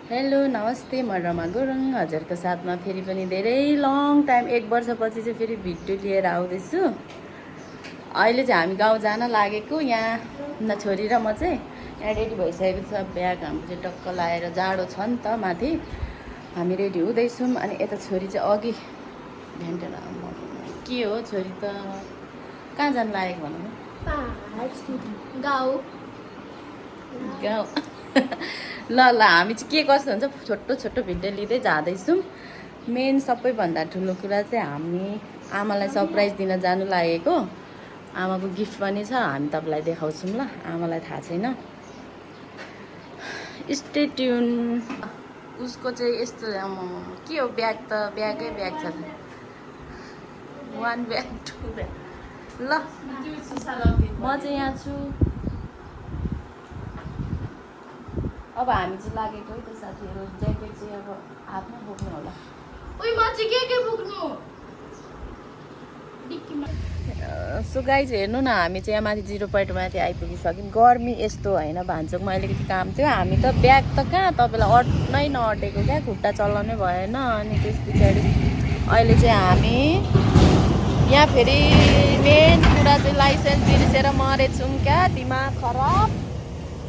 Hello नमस्ते म रमा गुरुङ हजुरको साथमा फेरि पनि धेरै लङ टाइम 1 वर्षपछि चाहिँ फेरि भिडियो लिएर आउँदैछु। अहिले चाहिँ हामी गाउँ जान लागेको। यहाँ छोरी र म चाहिँ यहाँ रेडी भइसकेको छ। ब्याग हाम्रो चाहिँ टक्क लाएर जाडो छ नि त माथि, हामी रेडी हुँदैछौँ। अनि यता छोरी चाहिँ अघि भेन्टेर के हो छोरी त कहाँ जानु लागेको भनौँ गाउँ गाउँ ल ल हामी चाहिँ के कस्तो हुन्छ छोटो छोटो भिडियो लिँदै जाँदैछौँ। मेन सबैभन्दा ठुलो कुरा चाहिँ हामी आमालाई सरप्राइज दिन जानु लागेको। आमाको गिफ्ट पनि छ, हामी तपाईँलाई देखाउँछौँ ल। आमालाई थाहा छैन, स्टे ट्युन। उसको चाहिँ यस्तो के हो ब्याग त ब्यागै ब्याग छ, 1 ब्याग 2 ब्याग। ल म चाहिँ यहाँ छु। अब हामी चाहिँ लागेको है त साथीहरू। ज्याकेट चाहिँ अब हातमा बोक्नु होला। उही म चाहिँ के बोक्नु डिक्कीमा। सो गाइज हेर्नु न, हामी चाहिँ यहाँ माथि 0 पोइन्ट माथि आइपुगिसक्यौँ। गर्मी यस्तो होइन, भान्चोकमा अलिकति काम थियो। हामी त ब्याग त कहाँ तपाईँलाई अट्नै नअटेको क्या, खुट्टा चलाउनै भएन। अनि त्यस पछाडि अहिले चाहिँ हामी यहाँ फेरि मेन कुरा चाहिँ लाइसेन्स बिर्सेर मरेछौँ क्या, दिमाग खराब।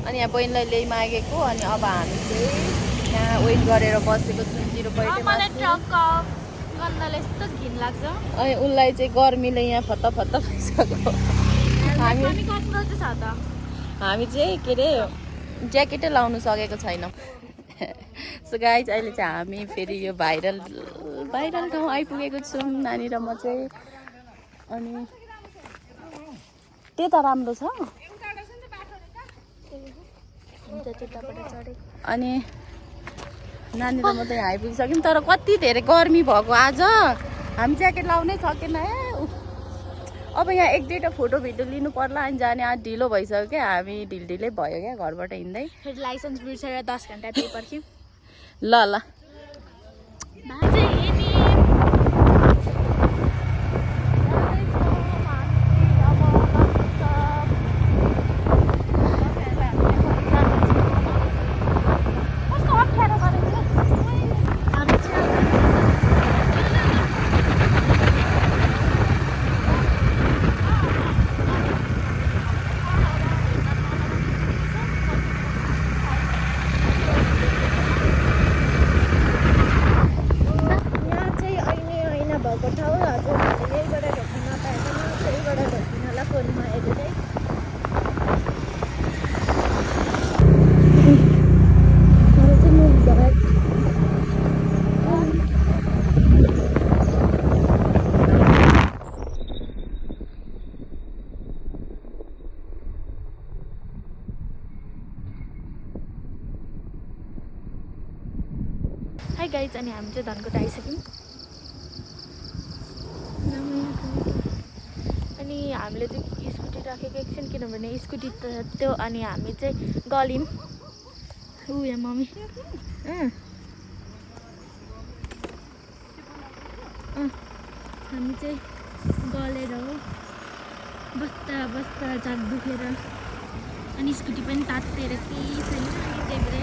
अनि यहाँ बहिनीलाई ल्याइ मागेको। अनि अब हामी चाहिँ यहाँ वेट गरेर बसेको छौँ 0 पोइन्टमा। गन्धले यस्तो घिन लाग्छ। अनि उनलाई चाहिँ गर्मीले यहाँ फत्ता फत्ता भइसक्यो। हामी चाहिँ के अरे ज्याकेटै लाउनु सकेको छैनौँ। सो गाइज अहिले चाहिँ हामी फेरि यो भाइरल ठाउँ आइपुगेको छौँ, नानी र म चाहिँ। अनि त्यता राम्रो छ। अनि नानी र म त यहाँ आइपुगिसक्यौँ, तर कति धेरै गर्मी भएको आज। हामी ज्याकेट लाउनै सकेन अब यहाँ 1-2टा फोटो भिडियो लिनु पर्ला। अनि जाने आज ढिलो भइसक्यो क्या, हामी ढिलै भयो क्या घरबाट हिँड्दै। फेरि लाइसेन्स बिर्सेर 10 घन्टा त्यही पर्ख्यौँ। ल ल हाई गाइज, अनि हामी चाहिँ धनकोट आइसक्यौँ। अनि हामीले चाहिँ स्कुटी राखेको एकछिन, किनभने स्कुटी त त्यो। अनि हामी चाहिँ गल्यौँ। यहाँ मम्मी हामी चाहिँ गलेर हो बस्दा जाग दुखेर। अनि स्कुटी पनि तातेर केही छैन। अनि त्यही भएर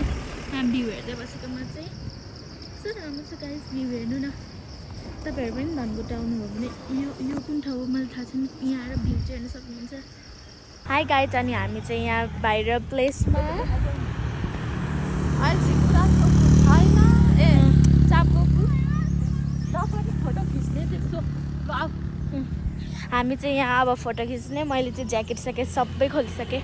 यहाँ भ्यू हेर्दै बसेको म चाहिँ कस्तो राम्रो छ गाइस। भ्यू हेर्नु न, तपाईँहरू पनि धनकोट आउनुभयो भने यो कुन ठाउँ हो मलाई थाहा छैन, यहाँ आएर भ्यू चाहिँ हेर्न सक्नुहुन्छ। हाई गाइज, अनि हामी चाहिँ यहाँ बाहिर प्लेसमा हामी चाहिँ यहाँ अब फोटो खिच्ने। मैले चाहिँ ज्याकेट स्याकेट सबै खोलिसकेँ।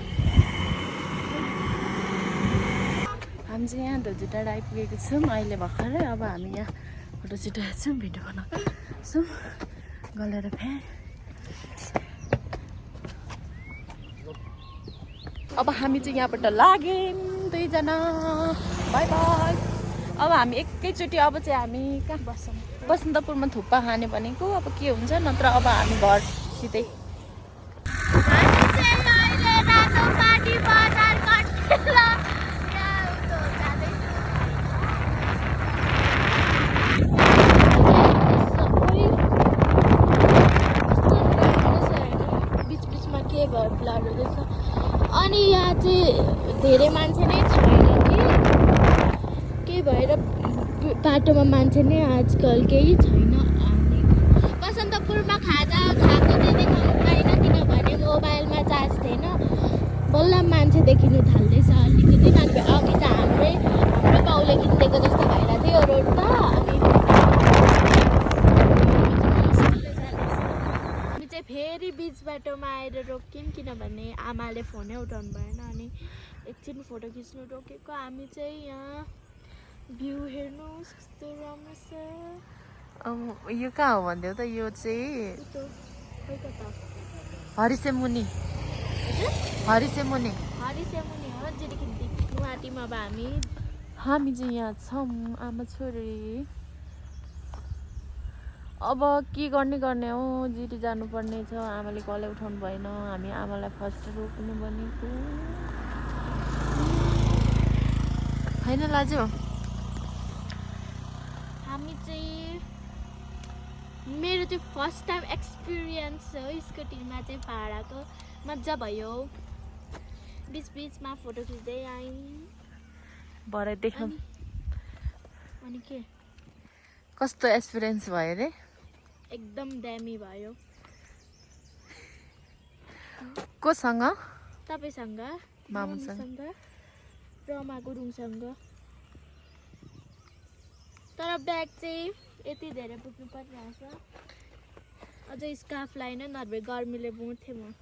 हामी चाहिँ यहाँ धोजुटाड आइपुगेको छौँ अहिले भर्खरै। अब हामी यहाँ फोटो छिटाएछौँ, भिडियो बनाएको छौँ गलेर फ्याँ। अब हामी चाहिँ यहाँबाट लाग्यौँ 2जना। By by. अब हामी एकैचोटि अब चाहिँ हामी कहाँ बस्छौँ, बसन्तपुरमा थुक्पा खाने भनेको। अब के हुन्छ, नत्र अब हामी घर सिधै अनि यहाँ चाहिँ धेरै मान्छे नै छैन कि के भएर बाटोमा मान्छे नै आजकल केही छैन आउनेको। बसन्तपुरमा खाजा खाएको चाहिँ देखाउनु पाइनँ किनभने मोबाइलमा चार्ज थिएन। बल्ल मान्छे देखिनु थाल्दैछ अलिकति, नभए अघि त हाम्रो बाउले किनिदिएको जस्तो भइरहेको थियो रोड त। हामी चाहिँ फेरि बिच बाटोमा आएर रोक्यौँ किनभने आमाले फोनै उठाउनु भएन। अनि एकछिन फोटो खिच्नु रोकेको। हामी चाहिँ यहाँ भ्यू हेर्नुहोस् कस्तो राम्रो छ। यो कहाँ हो भनिदेऊ त? यो चाहिँ हरिसेमुनि हो जिरीखिन्ती गुवाहाटीमा। अब हामी चाहिँ यहाँ छौँ आमा छोरी। अब के गर्ने हो, जिरी जानुपर्ने छ। आमाले कलै उठाउनु भएन। हामी आमालाई फर्स्ट रोक्नु भनेको होइन लाजु। हामी चाहिँ मेरो चाहिँ फर्स्ट टाइम एक्सपिरियन्स हो स्कुटीमा चाहिँ भाडाको। मजा भयो। बिचमा फोटो खिच्दै आयौँ। भरे देखाउँ अनि के कस्तो एक्सपिरियन्स भयो रे? एकदम दामी भयो। कोसँग? तपाईँसँग, मामुसँग, रमा गुरुङसँग। तर ब्याग चाहिँ यति धेरै पुग्नु परिरहेछ। अझै स्कार्फ लाइन नभए गर्मीले बुझ्थेँ म।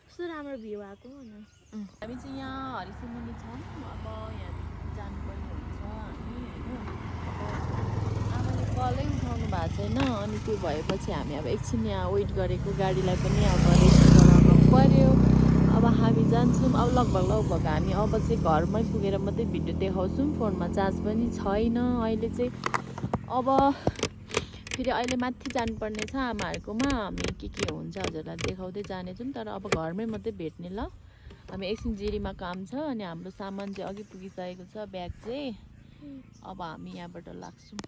कस्तो राम्रो भ्यू आएको होइन। हामी चाहिँ यहाँ हरिसिमुनि छौँ। अब यहाँ जानुपर्ने हुन्छ हामी होइन। आमाले कलै उठाउनु भएको छैन। अनि त्यो भएपछि हामी अब एकछिन यहाँ वेट गरेको। गाडीलाई पनि अब रेस्ट गराउनु पर्यो। अब हामी जान्छौँ। अब लगभग हामी अब चाहिँ घरमै पुगेर मात्रै भिडियो देखाउँछौँ। फोनमा चार्ज पनि छैन अहिले चाहिँ। अब फेरि अहिले माथि जानुपर्ने छ आमाहरूकोमा। हामी के हुन्छ हजुरलाई देखाउँदै जानेछौँ। तर अब घरमै मात्रै भेट्ने ल। हामी एकछिन जिरीमा काम छ। अनि हाम्रो सामान चाहिँ अघि पुगिसकेको छ, ब्याग चाहिँ। अब हामी यहाँबाट लाग्छौँ।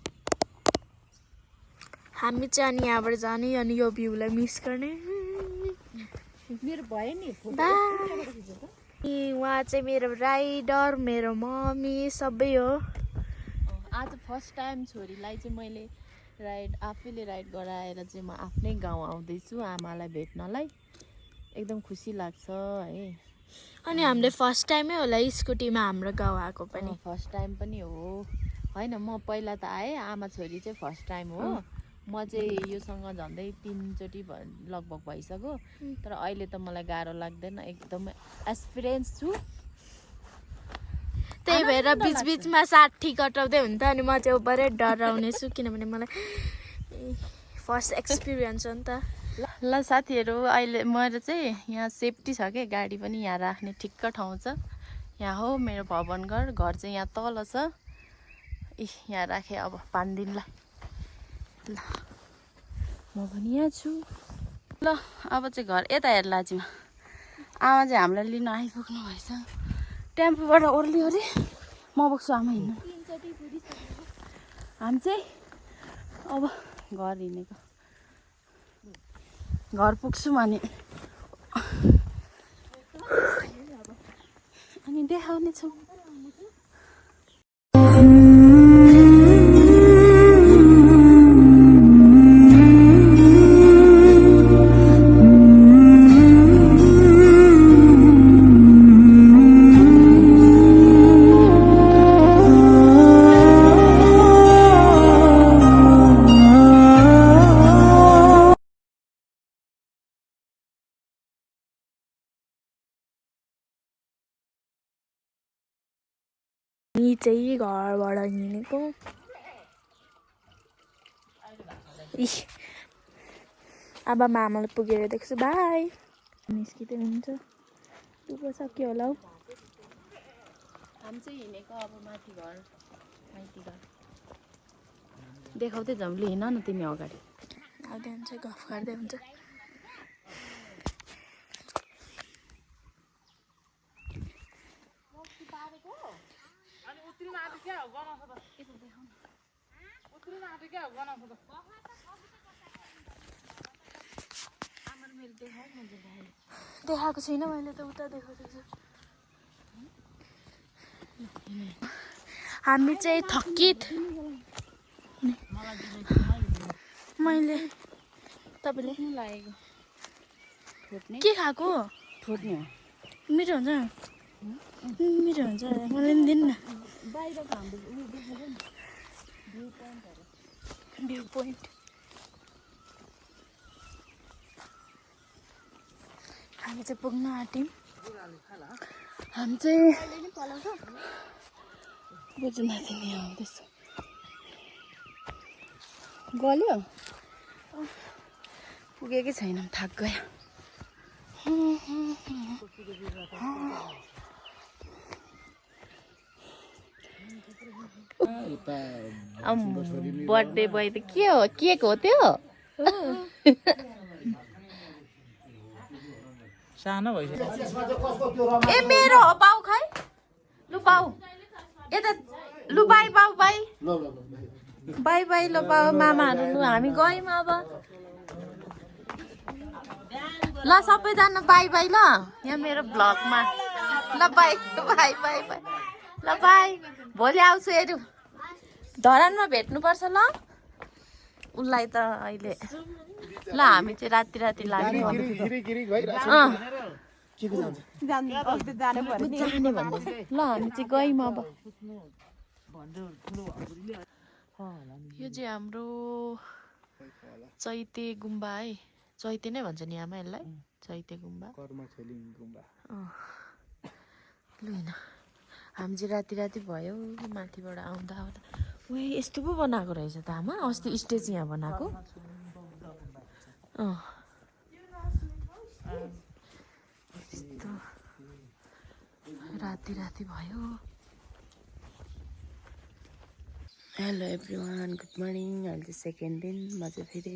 हामी चाहिँ अनि यहाँबाट जाने अनि यो भ्यूलाई मिस गर्ने। मेरो भयो नि उहाँ चाहिँ मेरो राइडर, मेरो मम्मी सबै हो। आज फर्स्ट टाइम छोरीलाई चाहिँ मैले आफैले राइड गराएर चाहिँ म आफ्नै गाउँ आउँदैछु आमालाई भेट्नलाई। एकदम खुसी लाग्छ है। अनि हामीले फर्स्ट टाइमै होला स्कुटीमा हाम्रो गाउँ आएको पनि। फर्स्ट टाइम पनि हो होइन। म पहिला त आएँ, आमा छोरी चाहिँ फर्स्ट टाइम हो। म चाहिँ योसँग झन्डै 3 चोटि लगभग भइसक्यो। तर अहिले त मलाई गाह्रो लाग्दैन, एकदम एक्सपिरियन्स छु। त्यही भएर बिचमा 60 कटाउँदै हुन्छ। अनि म चाहिँ ओभरै डराउने छु किनभने मलाई फर्स्ट एक्सपिरियन्स हो नि त। ल साथीहरू, अहिले मेरो चाहिँ यहाँ सेफ्टी छ क्या। गाडी पनि यहाँ राख्ने ठिक्क ठाउँ छ। यहाँ हो मेरो भवनघर। घर चाहिँ यहाँ तल छ। यहाँ राखेँ अब 5 दिनलाई। ल म पनि यहाँ छु। ल अब चाहिँ घर यता हेर लाजुमा। आमा चाहिँ हामीलाई लिन आइपुग्नु भएछ। टेम्पोबाट ओर्लियो अरे। म बोक्छु आमा हिँड्नु। हामी चाहिँ अब घर हिँडेको। घर पुग्छौँ अनि देखाउने छौँ। हामी चाहिँ घरबाट हिँडेको। अब मामाले पुगेर देख्छु। बाई। निस्किँदै हुन्छ। पुग्न सक्यो होला हौ। हामी चाहिँ हिँडेको अब माथि घर, माइती घर देखाउँदै जाउँ। ल हिँड न तिमी अगाडि। आउँदै हुन्छ, गफ गर्दै हुन्छ। देखाएको छैन मैले त, उता देखाउँदैछु। हामी चाहिँ थकित मैले तपाईले लागेको के खाएको फुट्ने हो मिठो हुन्छ मिठो हुन्छ मलाई पनि दिनु न बाहिरको हाम्रो उयो देखाउँछ नि भ्यू पोइन्ट हामी चाहिँ पुग्न आँट्यौँ हामी चाहिँ बुझ्माथि नि आउँदैछ गल्यो पुगेकै छैनौँ थाक गयो बर्थडे बोय त के हो केक हो त्यो सानो भइसक्यो ए मेरो हो पाउ खै लु पाउ यता लु बाई पाउ बाई बाई बाई ल पाउ मामाहरू लु हामी गयौँ अब ल सबैजना बाई बाई ल यहाँ मेरो भ्लगमा ल बाई बाई बाई बाई ल बाई भोलि आउँछु हेरौँ धरानमा भेट्नुपर्छ ल उसलाई त अहिले ल हामी चाहिँ राति राति लाग्यो जाने भन्दैछ ल हामी चाहिँ गयौँ अब यो चाहिँ हाम्रो चैते गुम्बा है चैते नै भन्छ नि आमा यसलाई चैते गुम्बा लु होइन हामी चाहिँ राति राति भयो माथिबाट आउँदा आउँदा उयो यस्तो पो बनाएको रहेछ त आमा अस्ति स्टेज यहाँ बनाएको यस्तो राति राति भयो हेलो एभ्रिवान गुड मर्निङ अहिले चाहिँ सेकेन्ड दिन म चाहिँ फेरि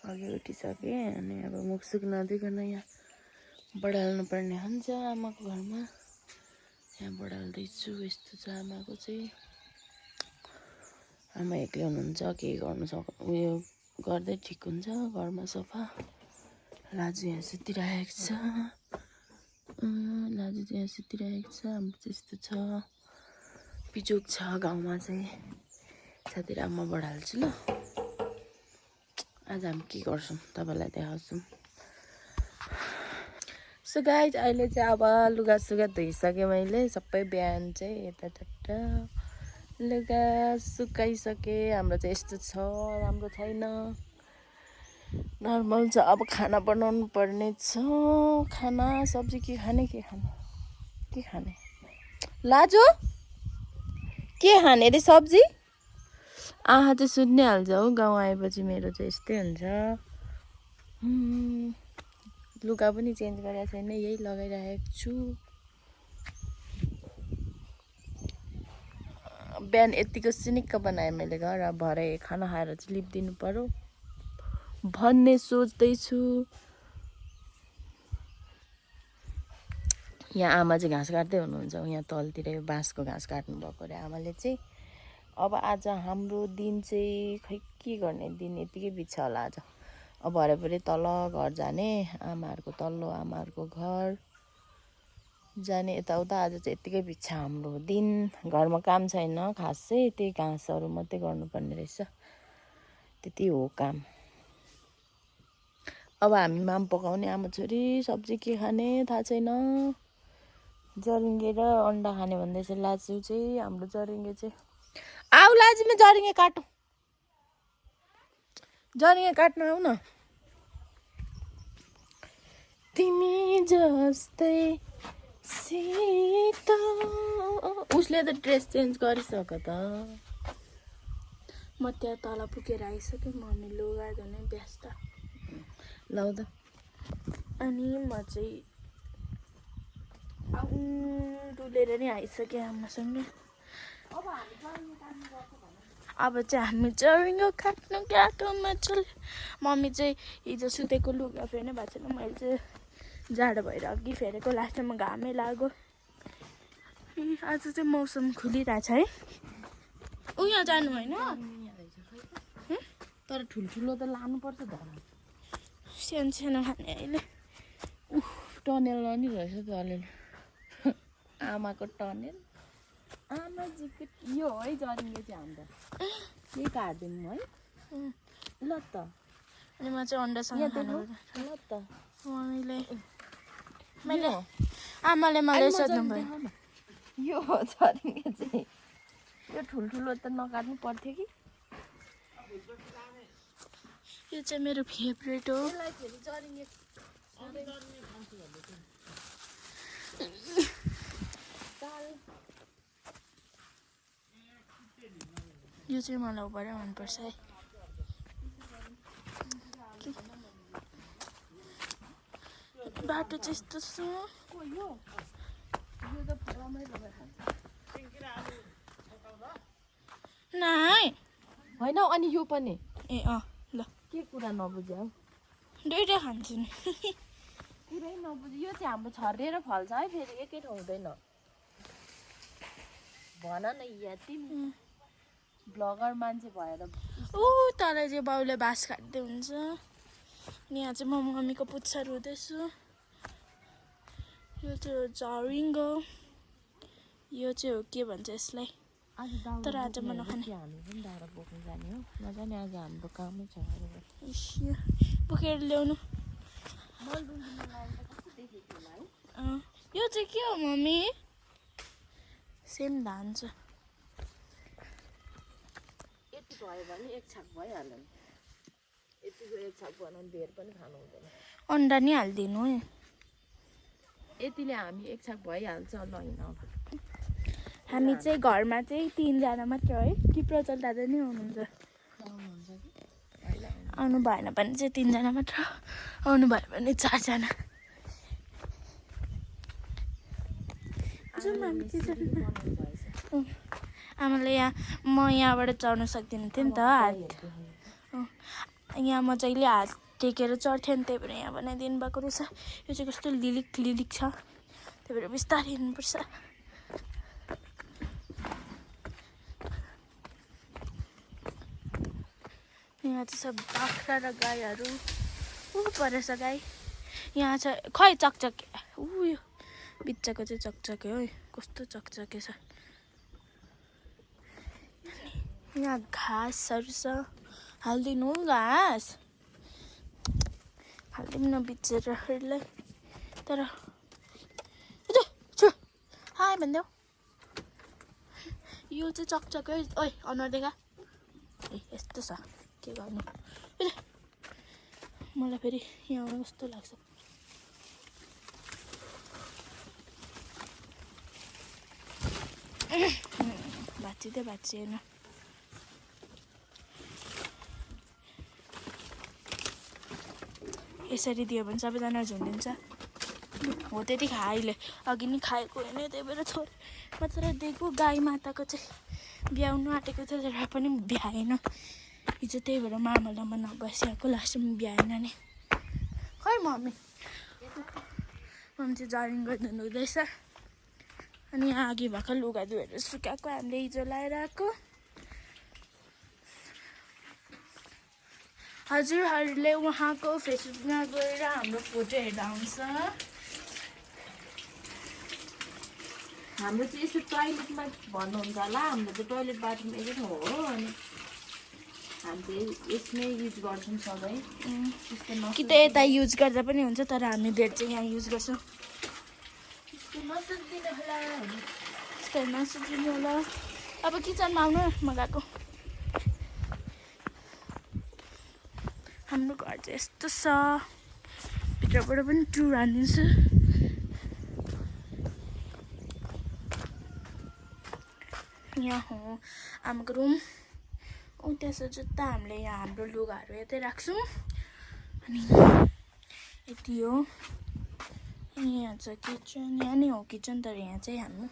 अघि उठिसकेँ अनि अब मुखसुख नदिकन यहाँ बढाल्नु पर्ने हुन्छ आमाको घरमा यहाँ बढाल्दैछु यस्तो छ आमाको चाहिँ आमा एक्लै हुनुहुन्छ केही गर्नु उयो गर्दै ठिक हुन्छ घरमा सफा लाजु यहाँ सुतिरहेको छ लाजु चाहिँ यहाँ सुतिरहेको छ हाम्रो चाहिँ यस्तो छ बिजोग छ गाउँमा चाहिँ साथीहरू आमा बढाल्छु ल आज हामी के गर्छौँ तपाईँलाई देखाउँछौँ सो गाइज अहिले चाहिँ अब लुगासुगा धोइसकेँ मैले सबै बिहान चाहिँ यता टट्टा लुगा सुकाइसकेँ हाम्रो चाहिँ यस्तो छ राम्रो छैन नर्मल छ अब खाना बनाउनु पर्ने छ खाना सब्जी के खाने लाजो के खाने रे सब्जी आहा चाहिँ सुत्नै हाल्छ हौ गाउँ आएपछि मेरो चाहिँ यस्तै हुन्छ लुगा पनि चेन्ज गरेको छैन यही लगाइरहेको छु बिहान यतिको सिनिक्क बनाएँ मैले घर अब भरे खाना खाएर चाहिँ लिपिदिनु पर्यो भन्ने सोच्दैछु यहाँ आमा चाहिँ घाँस काट्दै हुनुहुन्छ यहाँ तलतिर यो बाँसको घाँस काट्नु भएको अरे आमाले चाहिँ अब आज हाम्रो दिन चाहिँ खै के गर्ने दिन यतिकै बित्छ होला आज अब भरे पनि तल घर जाने आमाहरूको तल्लो आमाहरूको घर जाने यताउता आज चाहिँ यत्तिकै बित्छ हाम्रो दिन घरमा काम छैन खास चाहिँ त्यही घाँसहरू मात्रै गर्नुपर्ने रहेछ त्यति हो काम अब हामी माम पकाउने आमा छोरी सब्जी के खाने थाहा छैन जरिङ्गे र अन्डा खाने भन्दैछ लाजु चाहिँ हाम्रो जरिङ्गे चाहिँ आऊ लाजुमा जरिङ्गे काटौँ जरिङ्गे काट्नु आऊ न तिमी जस्तै सीता उसले त ड्रेस चेन्ज गरिसक्यो त म त्यहाँ तल पुगेर आइसकेँ मम्मी लुगा धुने व्यस्त लाउँदा अनि म चाहिँ डुलेर नै आइसकेँ आमासँग अब चाहिँ हामी जरिङ्गो काट्नु गएको मजाले मम्मी चाहिँ हिजो सुतेको लुगा फेर्नै भएको छैन मैले चाहिँ जाडो भएर अघि फेरेको लास्टमा घामै लाग्यो आज चाहिँ मौसम खुलिरहेछ है उयो जानु होइन तर ठुल्ठुलो त लानुपर्छ धरा सानो सानो खाने अहिले टनेल नि रहेछ त अलिअलि आमाको टनेल आमाजीको यो है जरिङ्गे चाहिँ हाम्रो यही काटिदिउँ है ल त अनि म चाहिँ अन्डासँग खानु ल त मैले आमाले मलाई सोध्नु भयो यो जरिङ्गे चाहिँ यो ठुल्ठुलो त नकाट्नु पर्थ्यो कि यो चाहिँ मेरो फेभरेट हो यसलाई फेरि जरिङ्गे यो चाहिँ मलाई बडा मनपर्छ है बाटो चाहिँ यस्तो छ यो त रमाइलो भएर खान्छ नाइ होइन अनि यो पनि ए अँ ल के कुरा नबुझ्यो दुइटै खान्छु नि कुरै नबुझ्यो यो चाहिँ हाम्रो छरिएर फल्छ है फेरि एकै ठाउँ हुँदैन भन न यहाँ तिमी ब्लगर मान्छे भएर ऊ तल चाहिँ बाउले बाँस काट्दै हुन्छ अनि यहाँ चाहिँ म मम्मीको पुच्छर रुँदैछु यो चाहिँ हो जरिङ्गो यो चाहिँ हो के भन्छ यसलाई तर आज म नखाने हामी पनि दाउरा बोक्नु जाने हो नजाने आज हाम्रो कामै छ बोकेर ल्याउनु यो चाहिँ के हो मम्मी सेम धान छ यति भयो भने एक छाक भइहाल्यो नि यतिको एक छाक बनाउनु धेर पनि खानु हुँदैन अन्डा नि हालिदिनु है यतिले हामी एक छाक भइहाल्छ ल होइन हामी चाहिँ घरमा चाहिँ 3 जना मात्र है कि प्रचल दादा नै हुनुहुन्छ आउनु भएन भने चाहिँ 3 जना मात्र आउनु भयो भने 4 जना आमाले म यहाँबाट चढ्न सक्दिनँ थिएँ नि त हात यहाँ म जहिले हात टेकेर चढ्थेँ नि त्यही भएर यहाँ बनाइदिनु भएको रहेछ यो चाहिँ कस्तो लिलिक लिलिक छ त्यही भएर बिस्तारै हिँड्नुपर्छ यहाँ चाहिँ सब बाख्रा र गाईहरू ऊ परेछ गाई यहाँ छ खै चकचके ऊ यो बिच्चाको चाहिँ चकचके हो कस्तो चकचके छ यहाँ घाँसहरू छ हालिदिनु घाँस हालिदिउँ न बिचराहरूलाई तर हाय भनिदेऊ यो चाहिँ चकचके ओइ अनुहार देखा ए यस्तो छ के गर्नु मलाई फेरि यहाँ कस्तो लाग्छ भाँचिएन यसरी दियो भने सबैजना झुन्डिन्छ हो त्यति खा अहिले अघि नै खाएको होइन त्यही भएर छोड मात्र दिएको गाई माताको चाहिँ ब्याउनु आँटेको थियो तर पनि भ्याएन हिजो त्यही भएर मामालाई नबसिआएको लास्टमा भ्याएन नि खै मम्मी चाहिँ जरिङ्गो धुनु हुँदैछ अनि यहाँ अघि भर्खर लुगा धुएर सुकाएको हामीले हिजो लगाएर आएको हजुरहरूले उहाँको फेसबुकमा गएर हाम्रो फोटो हेर्दा आउँछ हाम्रो चाहिँ यसो टोइलेटमा भन्नुहुन्छ होला हाम्रो चाहिँ टोइलेट बाथरुम एकै ठाउँ हो अनि हामीले यसमै युज गर्छौँ सबै कि त यता युज गर्दा पनि हुन्छ तर हामी बेड चाहिँ यहाँ युज गर्छौँ नसुझिदिनु होला अब किचनमा आउनु म गएको हाम्रो घर चाहिँ यस्तो छ भित्रबाट पनि टुर हानिदिन्छु यहाँ हो आमाको रुम त्यसो जुत्ता हामीले यहाँ हाम्रो लुगाहरू यतै राख्छौँ अनि यति हो यहाँ छ किचन यहाँ नै हो किचन तर यहाँ चाहिँ हाम्रो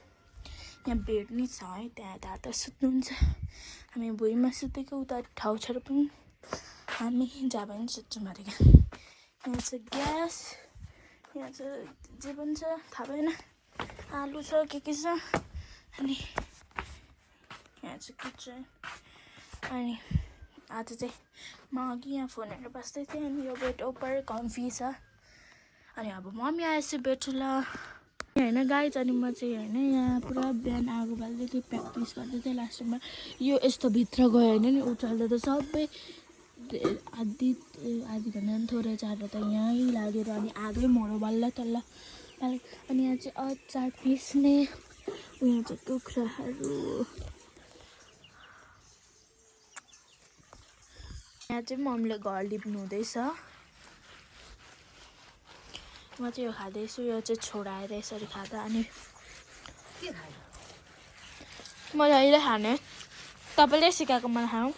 यहाँ बेड नि छ है त्यहाँ दादा सुत्नुहुन्छ हामी भुइँमा सुतेको उता ठाउँ छेउ पनि हामी जहाँ पनि सुत्छौँ अरे यहाँ छ ग्यास यहाँ छ जे पनि छ थाहा भएन आलु छ के छ अनि यहाँ चाहिँ किचन अनि आज चाहिँ म अघि यहाँ फोन हेरेर बस्दै थिएँ अनि यो बेड ओपर कम्फी छ अनि अब मम्मी आएपछि बेड ल होइन गाइज अनि म चाहिँ होइन यहाँ पुरा बिहान आगो बाल्दै थिएँ प्र्याक्टिस गर्दै थिएँ लास्ट टाइममा यो यस्तो भित्र गयो होइन नि उचाल्दा त सबै आधी भन्दा पनि थोरै चारो त यहीँ लागेर अनि आगै मरो बल्ल तल्ल अनि यहाँ चाहिँ अचार पिस्ने उयो चाहिँ कुखुराहरू यहाँ चाहिँ मम्मीले घर लिप्नु हुँदैछ म चाहिँ यो खाँदैछु यो चाहिँ छोडाएर यसरी खाँदा अनि म अहिले खाने तपाईँले सिकाएको मलाई खानु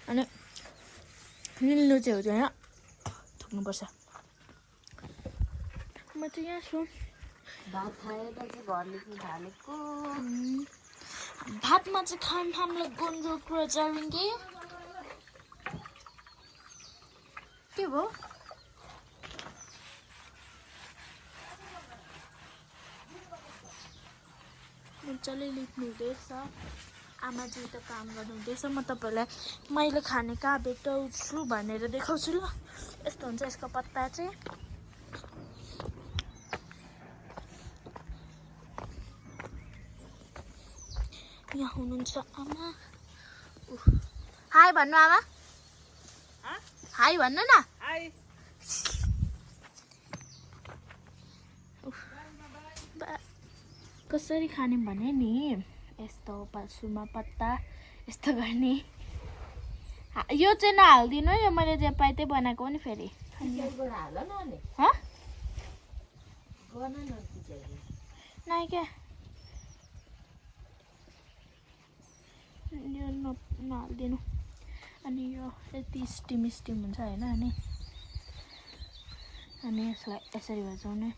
अनि निल्नु चाहिँ हुँदैन थुक्नुपर्छ म चाहिँ यहाँ छु भात खाएर चाहिँ घर लेख्नु थालेको भातमा चाहिँ खाम हामीले गुन्द्रुक रोजालिङ्गे के भयो मजाले लेख्नु हुँदैछ आमाजी त काम गर्नु हुँदैछ म तपाईँलाई मैले खाने कहाँ भेटाउँछु भनेर देखाउँछु ल यस्तो हुन्छ यसको पत्ता चाहिँ यहाँ हुनुहुन्छ आमा हाई भन्नु आमा हाई भन्नु न कसरी खाने भने नि यस्तो पशुमा पत्ता यस्तो गर्ने यो चाहिँ नहाल्दिनु यो मैले जे पाएँ त्यही बनाएको हो नि फेरि नै क्या यो नहालिदिनु अनि यो यति स्टिम हुन्छ होइन अनि यसलाई यसरी बचाउने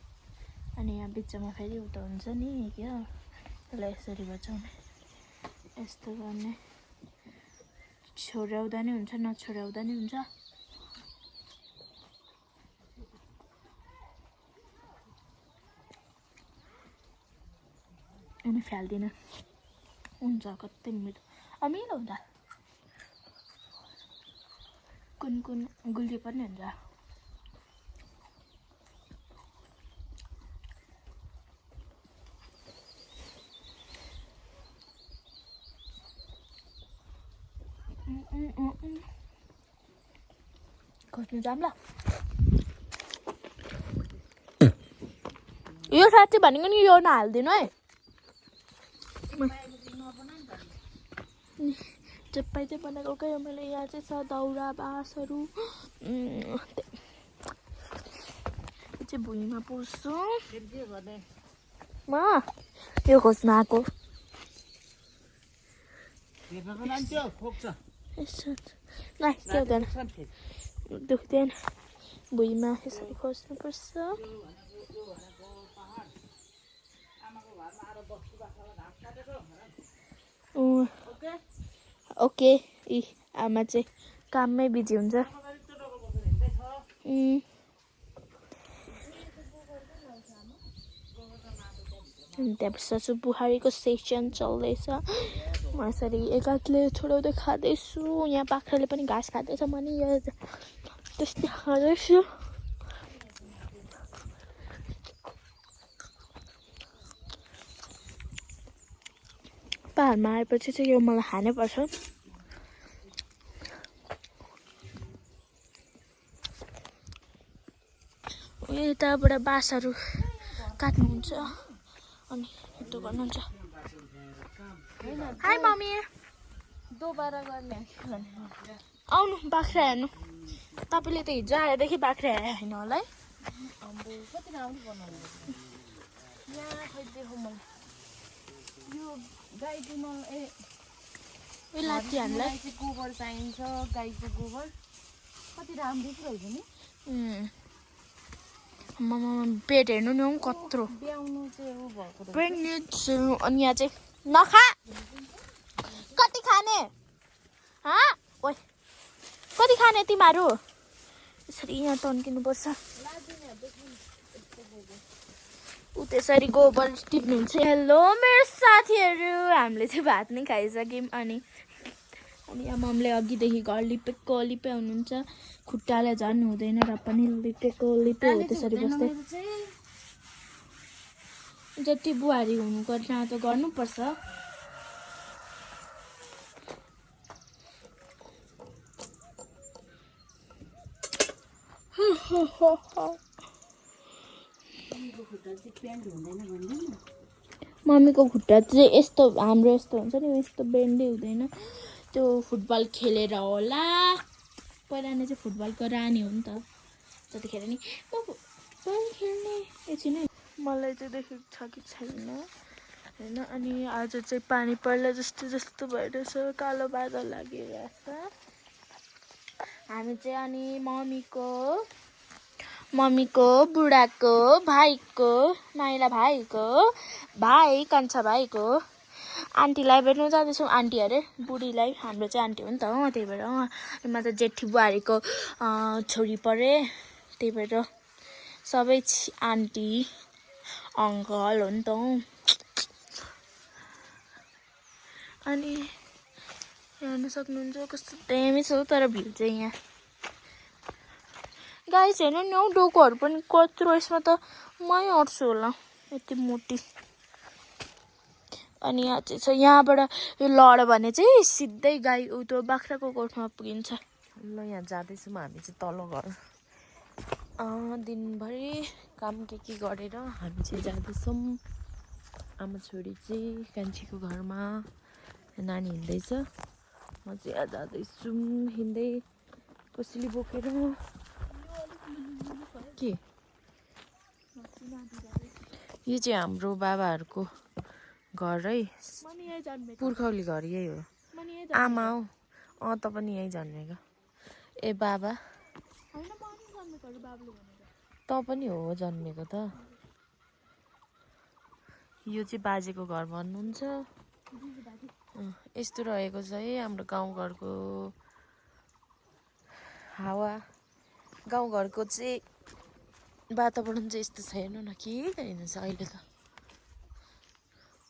अनि यहाँ बिचमा फेरि उता हुन्छ नि क्या यसलाई यसरी बचाउने यस्तो गर्ने छोड्याउँदा नि हुन्छ नछोड्याउँदा नि हुन्छ अनि फ्याल्दिनँ हुन्छ कति मिठो अमिलो हुन्छ कुन गुलियो पनि हुन्छ खोज्नु जाम ल यो साँच्चै भनेको नि यो नहालिदिनु है चप्पाइ चाहिँ बनाएको क्या मैले यहाँ चाहिँ छ दाउरा बाँसहरू चाहिँ भुइँमा पुस्छु म यो खोज्नु आएको ल के हुँदैन दुख्दैन भुइँमा यसरी खोज्नुपर्छ ओके आमा चाहिँ काममै बिजी हुन्छ त्यहाँपछि बुहारीको सेक्सन चल्दैछ म यसरी एक हातले छोडाउँदै खाँदैछु यहाँ बाख्राले पनि घाँस खाँदैछ म नि यो त्यस्तै खाँदैछु पाहाडमा आएपछि चाहिँ यो मलाई खानै पर्छ यताबाट बाँसहरू काट्नुहुन्छ अनि यस्तो गर्नुहुन्छ हाई मम्मी दोबारा गर्ने आउनु बाख्रा हेर्नु तपाईँले त हिजो आएदेखि बाख्रा हेरे होइन होला है कति राम्रो बनाउनु यहाँ खै देखौँ मलाई यो गाईको लात्ती हामीलाई चाहिँ गोबर चाहिन्छ गाईको गोबर कति राम्रो देखिरहेको नि पेट हेर्नु नि कत्रो ब्याउनु चाहिँ ऊ भएको प्रेग्नेन्ट अनि यहाँ चाहिँ नखा कति खाने ओइ कति खाने तिमीहरू यसरी यहाँ तन्किनुपर्छ ऊ त्यसरी गोबर टिप्नुहुन्छ हेलो मेरो साथीहरू हामीले चाहिँ भात नै खाइसक्यौँ अनि यहाँ मम्मीले अघिदेखि घर लिपेको लिपे हुनुहुन्छ खुट्टाले झन् हुँदैन र पनि लिपेको लिपे हो त्यसरी बस्दै जति बुहारी हुनुको ना त गर्नुपर्छ। मम्मीको खुट्टा चाहिँ यस्तो हाम्रो यस्तो हुन्छ नि यस्तो बेन्डै हुँदैन। त्यो फुटबल खेलेर होला। पहिला नै चाहिँ फुटबलको रानी हो नि त। त्यतिखेर नि म फुटबल खेल्ने एकछिन है। मलाई चाहिँ देखेको छ कि छैन होइन। अनि आज चाहिँ पानी पर्ला जस्तो जस्तो भइरहेछ। कालो बादल लागिरहेछ। हामी चाहिँ अनि मम्मीको बुढाको भाइको माइला भाइको भाइ कान्छा भाइको आन्टीलाई भेट्नु जाँदैछौँ। आन्टी अरे बुढीलाई हाम्रो चाहिँ आन्टी हो नि त त्यही भएर म त जेठी बुहारीको छोरी परे त्यही भएर सबै आन्टी अङ्कल हो नि त। अनि हेर्न सक्नुहुन्छ कस्तो दामी छ तर भिउ चाहिँ यहाँ गाइस हेर्नु नि हौ डोकोहरू पनि कत्रो यसमा त मै अट्छु होला यति मोटी। अनि यहाँ चाहिँ छ यहाँबाट यो लड्यो भने चाहिँ सिधै गाई त्यो बाख्राको गोठमा पुगिन्छ। ल यहाँ जाँदैछौँ हामी चाहिँ तल्लो घर। दिनभरि काम के गरेर हामी चाहिँ जाँदैछौँ। आमा छोरी चाहिँ कान्छीको घरमा नानी हिँड्दैछ। म चाहिँ यहाँ जाँदैछु हिँड्दै कसैले बोकेर। के यो चाहिँ हाम्रो बाबाहरूको घर है। पुर्खौली घर यही हो। आमा हौ त पनि यहीँ जन्मेको। ए बाबा त पनि हो जन्मेको त। यो चाहिँ बाजेको घर भन्नुहुन्छ। यस्तो रहेको छ है हाम्रो गाउँघरको हावा। गाउँघरको चाहिँ वातावरण चाहिँ यस्तो छ। हेर्नु न के गरिन्छ अहिले त।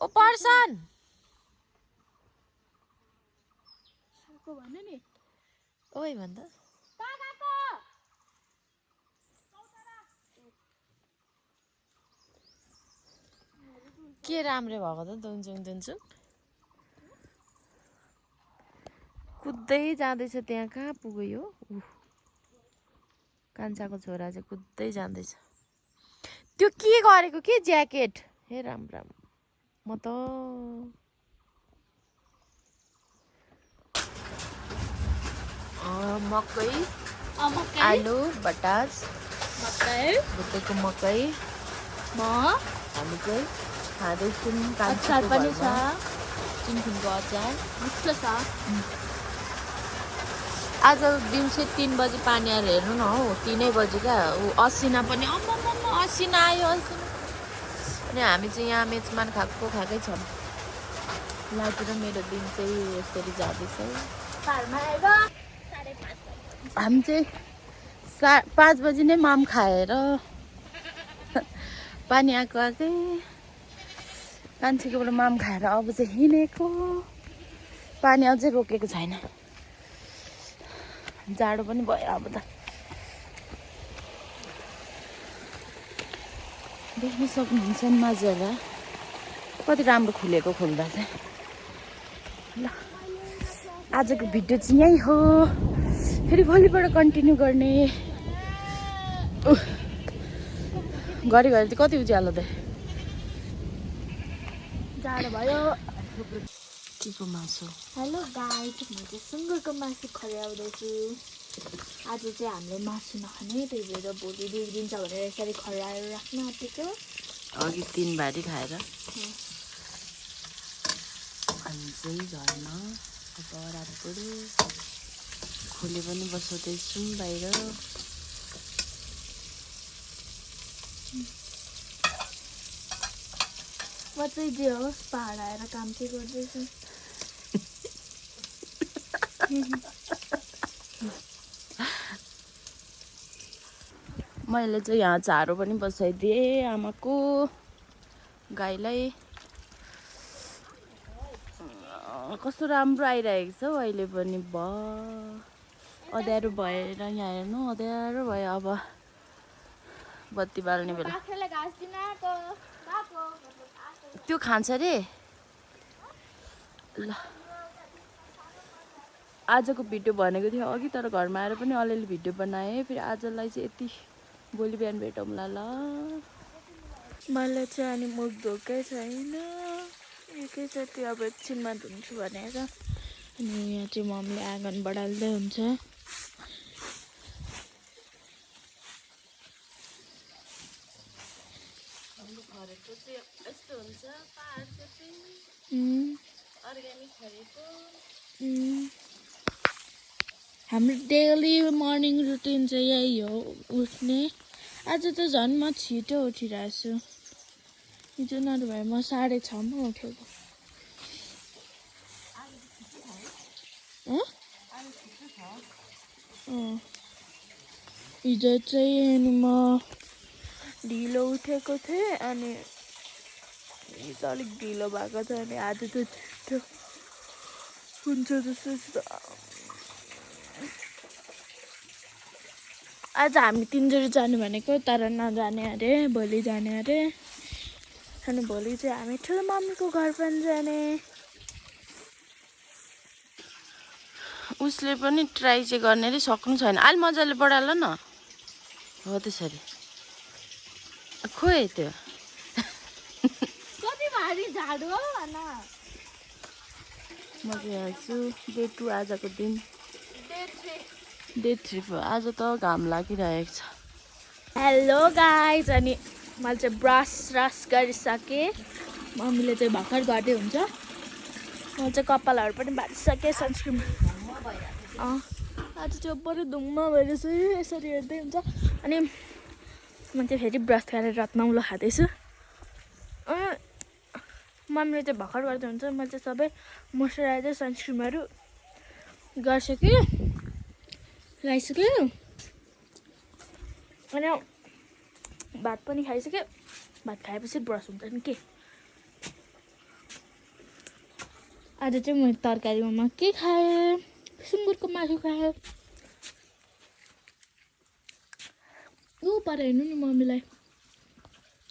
ओ पर्सन ओइ भन्दा के राम्रो भएको त दुन्चुङ कुद्दै जाँदैछ। त्यहाँ कहाँ पुग्यो कान्छाको छोरा चाहिँ कुद्दै जाँदैछ। त्यो के गरेको के ज्याकेट हे राम राम। म त मकै आलु बटास भुटेको मकै हामी चाहिँ खाँदैछौँ। अचार पनि छ। चिनफिनको अचार मिठो छ। आज दिउँसो 3 बजी पानी आएर हेर्नु न हौ 3 बजी क्या असिना पनि असिना आयो असिना। अनि हामी चाहिँ यहाँ मेचमान खाएकै छौँ। लाटु र मेरो दिन चाहिँ यसरी जाँदैछ। हामी चाहिँ 5 बजी नै माम खाएर पानी आएकै कान्छीकोबाट माम खाएर अब चाहिँ हिँडेको। पानी अझै रोकेको छैन। जाडो पनि भयो अब त। देख्न सक्नुहुन्छ नजारा कति राम्रो खुलेको खोल्दा चाहिँ। ल आजको भिडियो चाहिँ यही हो। फेरि भोलिबाट कन्टिन्यू गर्ने। घरि चाहिँ कति उज्यालो त जाडो भयो। के को मासु। हेलो गाइस म चाहिँ सुँगुरको मासु खर्याउँदैछु। आज चाहिँ हामीले मासु नखाने त्यही भएर भोलि बिग्रिन्छ भनेर यसरी खर्याएर राख्न आँटेको। अघि 3 भारी खाएर हामी चाहिँ घरमा अब रातभरि खोले पनि बसाउँदैछौँ बाहिर। म चाहिँ जे होस् पहाड आएर काम चाहिँ गर्दैछु। मैले चाहिँ यहाँ चारो पनि बसाइदिएँ आमाको गाईलाई। कस्तो राम्रो आइरहेको छ हौ अहिले पनि। अँध्यारो भएर यहाँ हेर्नु अँध्यारो भयो। अब बत्ती बाल्ने बेला। त्यो खान्छ रे ल आजको भिडियो भनेको थियो अघि तर घरमा आएर पनि अलिअलि भिडियो बनाएँ फेरि आजलाई चाहिँ यति भोलि बिहान भेटौँला ल मलाई चाहिँ अनि मुख धोकै छैन एकैचोटि अब एकछिनमा धुन्छु भनेर अनि यहाँ चाहिँ मम्मीले आँगन बढाल्दै हुन्छ खरेको चाहिँ यस्तो हुन्छ पाहाडको चाहिँ अर्ग्यानिक खरेको हाम्रो डेली मर्निङ रुटिन चाहिँ यही हो उठ्ने आज त झन् म छिटो उठिरहेको छु हिजो नभए म 6:30 मा उठेको हिजो चाहिँ अनि म ढिलो उठेको थिएँ अनि हिजो अलिक ढिलो भएको थियो अनि आज त छिटो हुन्छ जस्तो आज हामी 3 जोडी जानु भनेको तर नजाने अरे भोलि जाने अरे अनि भोलि चाहिँ हामी ठुलो मम्मीको घर पनि जाने उसले पनि ट्राई चाहिँ गर्ने रे सक्नु छैन अलि मजाले बढाल न हो त्यसरी खोइ त्यो कति भारी झाडु हो भन म चाहिँ यहाँ छु डे 2 आजको दिन डे 3 आज त घाम लागिरहेको छ हेलो गाइज अनि मैले चाहिँ ब्रस गरिसकेँ मम्मीले चाहिँ भर्खर गर्दै हुन्छ म चाहिँ कपालहरू पनि बाँधिसकेँ सनस्क्रिन आज चाहिँ बरु धुम्म भएर चाहिँ यसरी हेर्दै हुन्छ अनि म चाहिँ फेरि ब्रस गरेर रत्नौलो खाँदैछु मम्मीले चाहिँ भर्खर गर्दै हुन्छ मैले चाहिँ सबै मोइस्चराइजर सनस्क्रिनहरू गरिसकेँ लगाइसक्यो अनि भात पनि खाइसक्यो भात खाएपछि ब्रस हुँदैन के आज चाहिँ मैले तरकारीमा के खाएँ सुँगुरको मासु खाएँ ऊ पर हेर्नु नि मम्मीलाई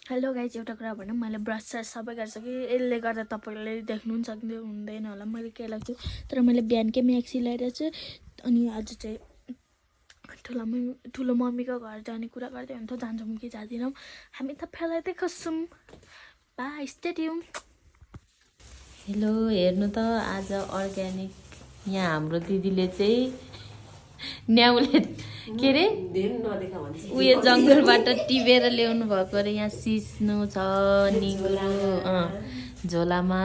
हेलो गाइज एउटा कुरा भने मैले ब्रस सबै गरिसकेँ यसले गर्दा तपाईँले देख्नु पनि सक्दै हुँदैन होला मैले के लाग्छु तर मैले बिहानकै म्याक्सी ल्याएर चाहिँ अनि आज चाहिँ ठुलो मम्मीको घर जाने कुरा गर्दै हुन्थ्यो जान्छौँ कि जाँदैनौँ हामी तपाईँलाई देखाउँछौँ बाई स्टे ट्युन हेलो हेर्नु त आज अर्ग्यानिक यहाँ हाम्रो दिदीले चाहिँ न्याउले के अरे उयो जङ्गलबाट टिपेर ल्याउनु भएको अरे यहाँ सिस्नु छ निगुरो झोलामा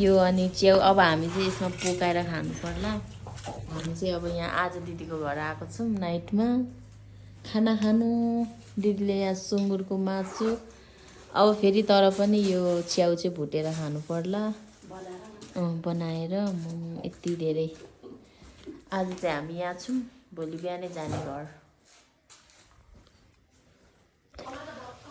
यो अनि च्याउ अब हामी चाहिँ यसमा पकाएर खानु पर्ला हामी चाहिँ अब यहाँ आज दिदीको घर आएको छौँ नाइटमा खाना खानु दिदीले यहाँ सुँगुरको मासु अब फेरि तर पनि यो च्याउ चाहिँ भुटेर खानु पर्ला बनाएर यति धेरै आज चाहिँ हामी यहाँ छौँ भोलि बिहानै जाने घर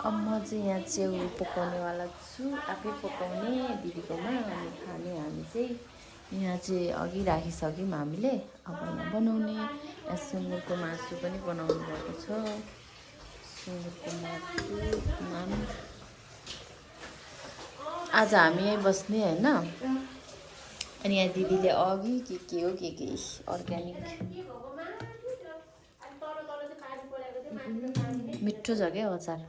अब म चाहिँ यहाँ च्याउ पकाउनेवाला छु आफै पकाउने दिदीकोमा अनि खाने हामी चाहिँ यहाँ चाहिँ अघि राखिसक्यौँ हामीले अब यहाँ बनाउने यहाँ सुँगुरको मासु पनि बनाउनु भएको छ सुँगुरको मासु आज हामी यहीँ बस्ने होइन अनि यहाँ दिदीले अघि के हो के अर्ग्यानिक मिठो छ क्या अचार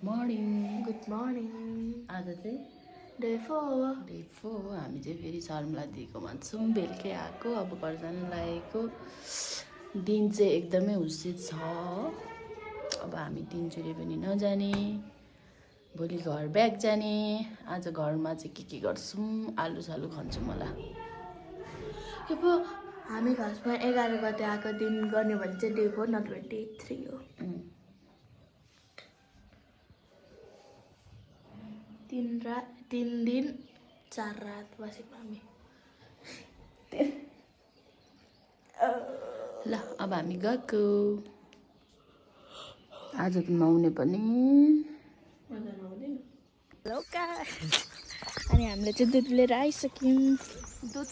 मर्निङ गुड मर्निङ आज चाहिँ डे 4 हामी चाहिँ फेरि शर्मिला दिदीकोमा छौँ बेलुकै आएको अब घर जानु लागेको दिन चाहिँ एकदमै हुस्से छ अब हामी 3 जोडी पनि नजाने भोलि घर ब्याक जाने आज घरमा चाहिँ के गर्छौँ आलु सालु खान्छौँ होला के पो हामी घरमा 11 गते आएको दिन गर्ने भने चाहिँ डे 4 नत्र डे 3 हो 3 दिन 4 रात बसेको हामी ल अब हामी गएको आज त नआउने पनि हेलो अनि हामीले चाहिँ दुध लिएर आइसक्यौँ दुध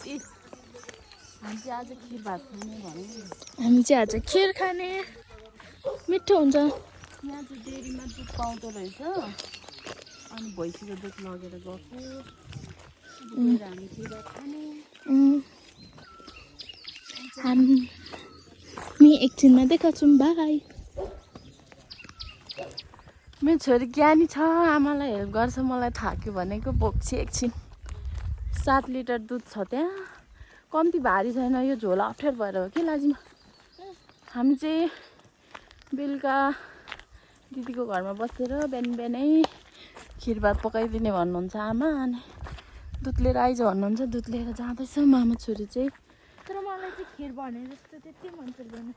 हामी चाहिँ आज खिर भात खाने भने हामी चाहिँ आज खिर खाने मिठो हुन्छ यहाँ चाहिँ डेरीमा दुध पाउँदो रहेछ अनि भैँसीको दुध लगेर गएको गएर हामी खिर खाने हामी एकछिनमा देखाउँछौँ बाई मेरो छोरी ज्ञानी छ आमालाई हेल्प गर्छ मलाई थाक्यो भनेको बोक्छु एकछिन 7 लिटर दुध छ त्यहाँ कम्ती भारी छैन यो झोला अप्ठ्यारो भएर हो कि लाजिमा हामी चाहिँ बेलुका दिदीको घरमा बसेर बिहान बिहानै खिरभात पकाइदिने भन्नुहुन्छ आमा अनि दुध लिएर आइज भन्नुहुन्छ दुध लिएर जाँदैछ मामा छोरी चाहिँ तर मलाई चाहिँ खिर भने जस्तो त्यति मन पर्दैन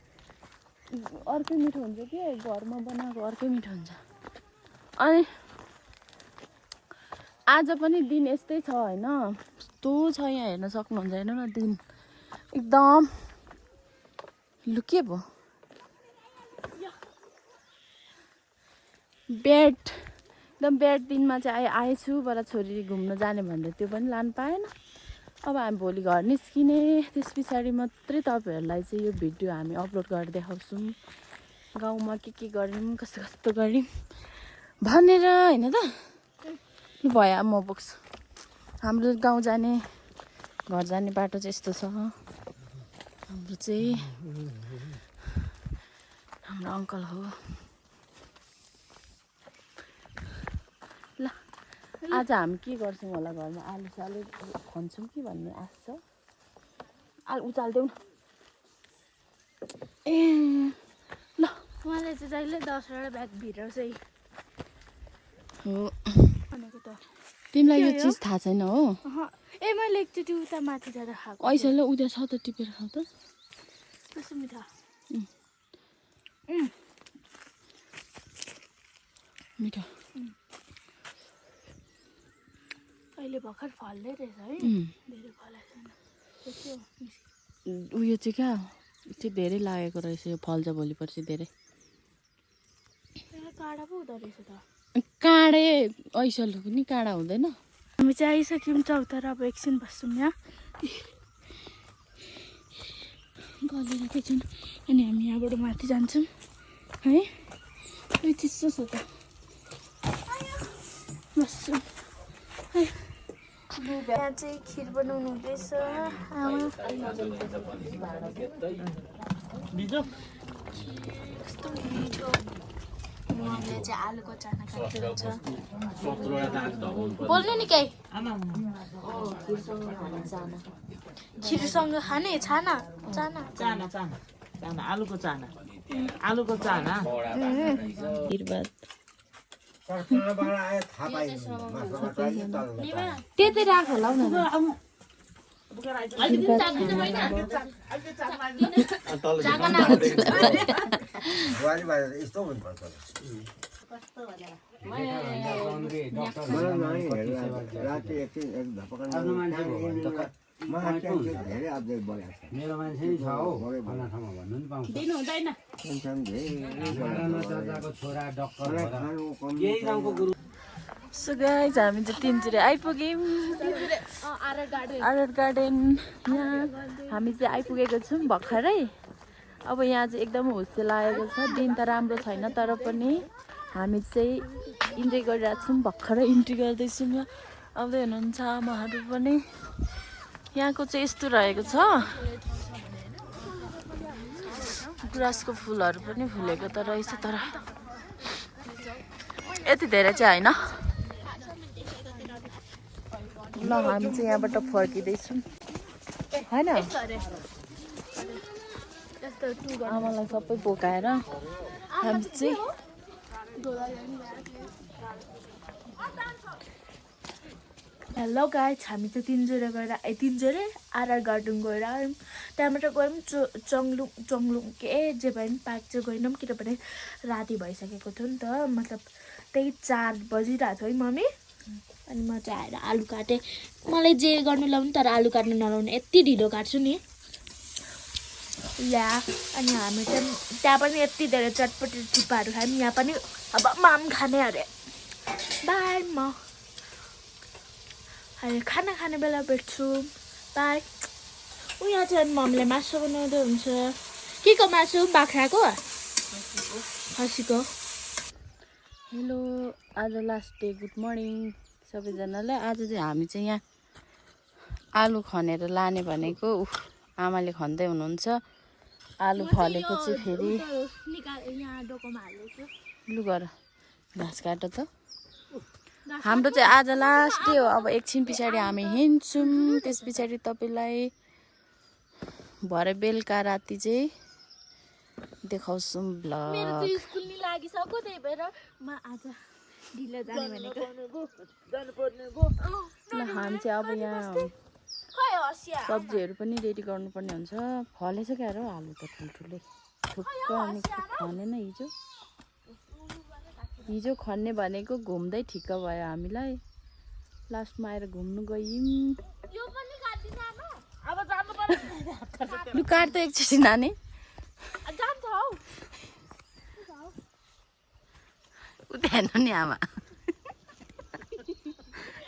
अर्कै मिठो हुन्छ कि घरमा बनाएको अर्कै मिठो हुन्छ अनि आज पनि दिन यस्तै छ होइन कस्तो छ यहाँ हेर्न सक्नुहुन्छ हेर्नु न दिन एकदम लु के भयो बेड एकदम बेड दिनमा चाहिँ आएछु बडा छोरी घुम्न जाने भन्दै त्यो पनि लानु पाएन अब हामी भोलि घर निस्किने त्यस पछाडि मात्रै तपाईँहरूलाई चाहिँ यो भिडियो हामी अपलोड गरेर देखाउँछौँ गाउँमा के गऱ्यौँ कस्तो कस्तो गऱ्यौँ भनेर होइन त लु भयो म बोक्छु हाम्रो गाउँ जाने घर जाने बाटो चाहिँ यस्तो छ हाम्रो चाहिँ हाम्रो अङ्कल हो ल आज हामी के गर्छौँ होला घरमा आलु सालु खन्छौँ कि भन्ने आश छ आलु उचाल्देऊ न ए ल उहाँले चाहिँ जहिले 10वटा ब्याग भित्र चाहिँ हो भनेको त तिमीलाई यो चिज थाहा छैन हो ए मैले एकचोटि उता माथि जाँदा खाएको ऐसले उता छ त टिपेर खाऊ त कस्तो मिठो मिठो अहिले भर्खर फल्दै रहेछ है धेरै फलेको छैन उयो चाहिँ क्या चाहिँ धेरै लागेको रहेछ यो फल्छ भोलि पर्सि धेरै काँडा पो हुँदो रहेछ त काँडे ऐसलको पनि काँडा हुँदैन हामी चाहिँ आइसक्यौँ चौतार अब एकछिन बस्छौँ यहाँ गलेर एकछिन अनि हामी यहाँबाट माथि जान्छौँ है यो चिसो छ त बस्छौँ यहाँ चाहिँ खिर बनाउनु हुँदैछ कस्तो मिठो मम्मीले चाहिँ आलुको चाना खाइदिन्छ बोल्नु नि केही खिरसँग खाने छाना चाना चाना चाना चाना आलुको चाना आलुको चाना खिरभात त्यतै राख होला हौ न मेरो मान्छे छ हौ फल्ना ठाउँमा भन्नु नि पाउँछ दिनु हुँदैन छोरा डक्टर यही गाउँको गुरु सो गाइज हामी चाहिँ तिनचुरे आइपुग्यौँ आरआर गार्डन यहाँ हामी चाहिँ आइपुगेको छौँ भर्खरै अब यहाँ चाहिँ एकदम हुस्से लागेको छ दिन त राम्रो छैन तर पनि हामी चाहिँ इन्जोय गरिरहेको छौँ भर्खरै इन्ट्री गर्दैछौँ यहाँ आउँदै हुनुहुन्छ आमाहरू पनि यहाँको चाहिँ यस्तो रहेको छ गुराँसको फुलहरू पनि फुलेको त रहेछ तर यति धेरै चाहिँ होइन ल हामी चाहिँ यहाँबाट फर्किँदैछौँ होइन आमालाई सबै बोकाएर हामी चाहिँ हेलो गाइज हामी चाहिँ तिनचुरे गएर तिनचुरे आरआर गार्डन गएर आयौँ त्यहाँबाट गयौँ चङलुङ के जे भयो नि पार्क चाहिँ गएनौँ किनभने राति भइसकेको थियो नि त मतलब त्यही 4 बजिरहेको थियो है मम्मी अनि म चाहिँ आएर आलु काटेँ मलाई जे गर्नु लाउनु तर आलु काट्नु नलाउनु यति ढिलो काट्छु नि ल्या अनि हामी चाहिँ त्यहाँ पनि यति धेरै चटपटी थुक्पाहरू खायौँ यहाँ पनि अब माम खाने अरे बाई म अहिले खाना खाने बेला भेट्छु बाई यहाँ चाहिँ मम्मीले मासु बनाउँदै हुन्छ के को मासु बाख्राको खसीको हेलो, आज लास्ट डे, गुड मर्निङ सबैजनालाई। आज चाहिँ हामी चाहिँ यहाँ आलु खनेर लाने भनेको। आमाले खन्दै हुनुहुन्छ। आलु फलेको चाहिँ फेरि यहाँ डोकोमा हालेको लु गर घाँस काट त। हाम्रो चाहिँ आज लास्ट डे हो। अब एकछिन पछाडि हामी हिँड्छौँ। त्यस पछाडि तपाईँलाई भरे बेलुका राति चाहिँ देखाउँछौँ ब्लग। मेरो चाहिँ स्कुल नि लागिसक्यो, त्यही भएर म आज ढिलो जाने भनेको। ल हामी चाहिँ अब यहाँ खै हसिया सब्जीहरू पनि रेडी गर्नुपर्ने हुन्छ। फलेछ क्या र आलु त ठुल्ठुलै ठुक्क। अनि खनेन हिजो खन्ने भनेको घुम्दै ठिक्क भयो हामीलाई। लास्टमा आएर घुम्नु गयौँ। यो पनि काट्दिन आमा। अब जानु पर्यो। लु काट त एकचोटि नानी। जान्छ हौ। उता हेर्नु नि आमा।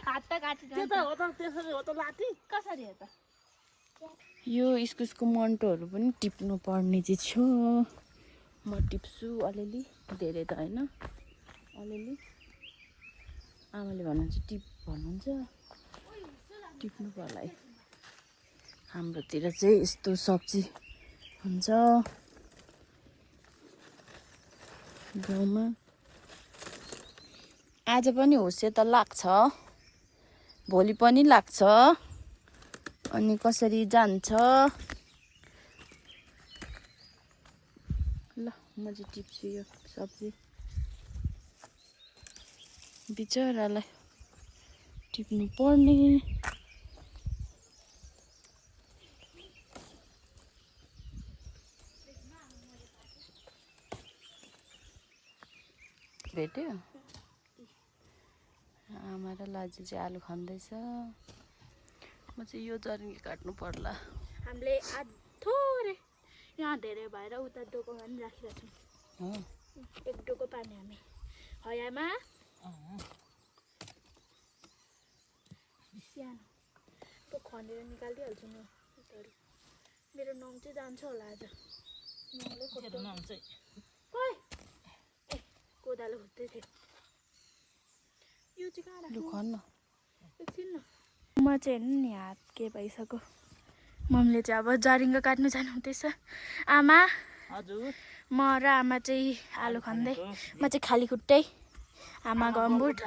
हात त काटिन्छ। त्यो त हो त, त्यसरी हो त लाठी। कसरी हो त? यो इस्कुसको मन्टोहरू पनि टिप्नु पर्ने चाहिँ छ। म टिप्छु अलिअलि, धेरै त होइन, अलिअलि। आमाले भन्नुहुन्छ टिप भन्नुहुन्छ, टिप्नु पर्ला है। हाम्रोतिर चाहिँ यस्तो सब्जी हुन्छ गाउँमा। आज पनि होस्यो त लाग्छ, भोलि पनि लाग्छ। अनि कसरी जान्छ ल। म चाहिँ टिप्छु यो सब्जी। बिचरालाई टिप्नु पर्ने। भेट्यो। आमा र लाजु चाहिँ आलु खाँदैछ। म चाहिँ यो जरिङ्गी काट्नु पर्ला। हामीले थोरै यहाँ धेरै भएर उता डोकोमा पनि राखिरहेको छौँ। एक डोको पार्ने हामी हयामा सानो पो खनेर निकालिदिइहाल्छु नि। मेरो नङ चाहिँ जान्छ होला आज। नङले खोज्दै खोइ ए कोदालो खोज्दै थियो। यो चाहिँ कहाँ राख्नु? लु खन्न। एकछिन न। म चाहिँ हेर्नु नि हात के भइसक्यो। मम्मीले चाहिँ अब जरिङ्गो काट्नु जानु हुँदैछ। आमा हजुर। म र आमा चाहिँ आलु खन्दै, म चाहिँ खाली खुट्टै, आमा गम्बुट।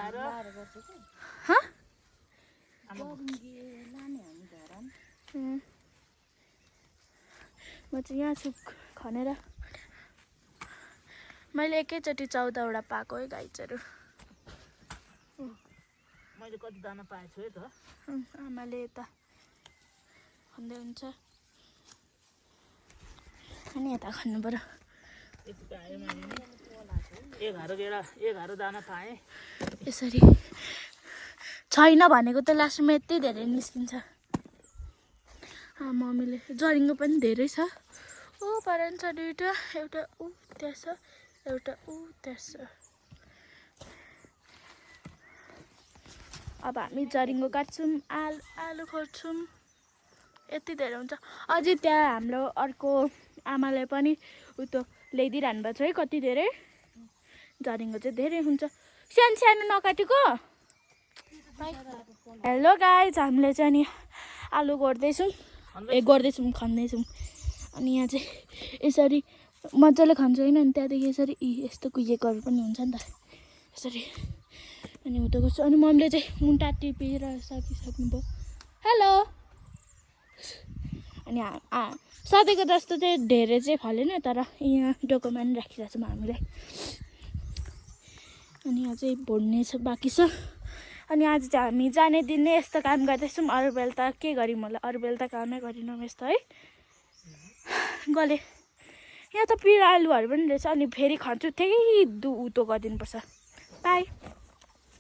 म चाहिँ यहाँ छु खनेर। मैले एकैचोटि 14वटा पाएको है गाइजहरू। मैले कति दाना पाएछु है त। आमाले यता खन्दै हुन्छ अनि यता खन्नु पर्यो। 11 दाना पाएँ। यसरी छैन भनेको त लास्टमा यति धेरै निस्किन्छ। मम्मीले जरिङ्गो पनि धेरै छ। ऊ परन छ दुईवटा, एउटा ऊ त्यहाँ छ, एउटा ऊ त्यहाँ छ। अब हामी जरिङ्गो काट्छौँ, आलु खोज्छौँ। यति धेरै हुन्छ। अझै त्यहाँ हाम्रो अर्को आमाले पनि उतो ल्याइदिइरहनु भएको छ है कति धेरै। जरिङ्गो चाहिँ धेरै हुन्छ। सानो सानो नकाटेको। हेलो गाइज, हामीले चाहिँ अनि आलु खन्दैछौँ, खन्दैछौँ। अनि यहाँ चाहिँ यसरी मजाले खन्छ होइन। अनि त्यहाँदेखि यसरी यस्तो कुहिएकोहरू पनि हुन्छ नि त, यसरी। अनि उता गर्छु। अनि मम्मीले चाहिँ मुन्टा टिपेर सकिसक्नुभयो। हेलो। अनि सधैँको जस्तो चाहिँ धेरै चाहिँ फलेन, तर यहाँ डोकोमा पनि राखिरहेको छौँ हामीलाई। अनि यहाँ चाहिँ भोड्ने छ, बाँकी छ। अनि आज चाहिँ हामी जाने दिन नै यस्तो काम गर्दैछौँ। अरू बेला त के गऱ्यौँ होला, अरू बेला त कामै गरिनौँ यस्तो है। गले यहाँ त पिँडालुहरू पनि रहेछ। अनि फेरि खन्छु त्यही उतो गरिदिनुपर्छ। बाई।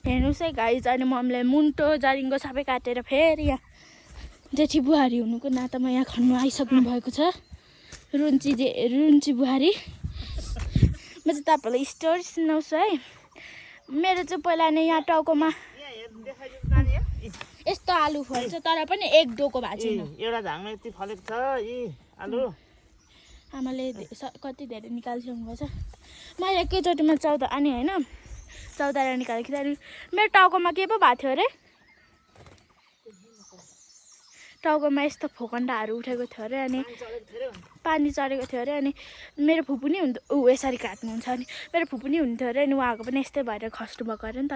हेर्नुहोस् है गाइज, अनि मम्मीले मुन्टो जरिङ्गो सबै काटेर फेरि यहाँ जेठी बुहारी हुनुको नातामा यहाँ खन्नु आइसक्नु भएको छ। रुन्ची बुहारी। म चाहिँ तपाईँलाई स्टोरी सुनाउँछु है। मेरो चाहिँ पहिला नै यहाँ टाउकोमा यस्तो आलु फल्छ, तर पनि एक डोको भएको छैन। एउटा झाङमा यति फलेको छ यी आलु। आमाले कति धेरै निकालिसक्नु भएको छ। मैले एकैचोटिमा 14 आने होइन। चौतारा निकाल्दाखेरि मेरो टाउकोमा के पो भएको थियो अरे टाउकोमा यस्तो फोकन्डाहरू उठेको थियो अरे अनि पानी चढेको थियो अरे अनि मेरो फुपू नि हुन्थ्यो यसरी काट्नुहुन्छ अनि मेरो फुपू नि हुन्थ्यो अरे अनि उहाँको पनि यस्तै भएर खस्नु भएको अरे नि त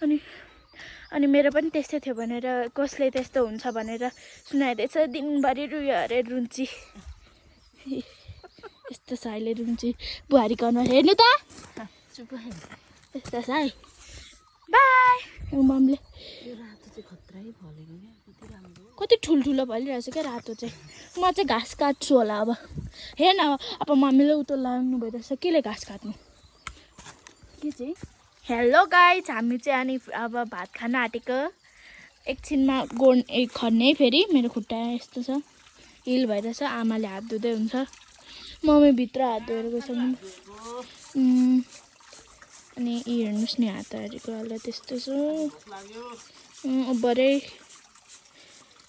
होइन अनि मेरो पनि त्यस्तै थियो भनेर कसले त्यस्तो हुन्छ भनेर सुनाइदिएछ दिनभरि रुयो अरे रुन्ची यस्तो छ अहिले रुन्ची बुहारी अनुहार हेर्नु त यस्तो छ है बाई मम्मीले कति ठुल्ठुलो भइरहेछ क्या रातो चाहिँ म चाहिँ घाँस काट्छु होला अब हेर्न अब मम्मीले उतो लाग्नु भइरहेछ केले घाँस काट्नु के चाहिँ हेलो गाइज हामी चाहिँ अनि अब भात खान आँटेको एकछिनमा खन्ने फेरि मेरो खुट्टा यस्तो छ हिल भइरहेछ आमाले हात धुँदै हुन्छ मम्मी भित्र हात धोएर गइसक्नु अनि हेर्नुहोस् नि हातहरूको हालत त्यस्तो छ अबरै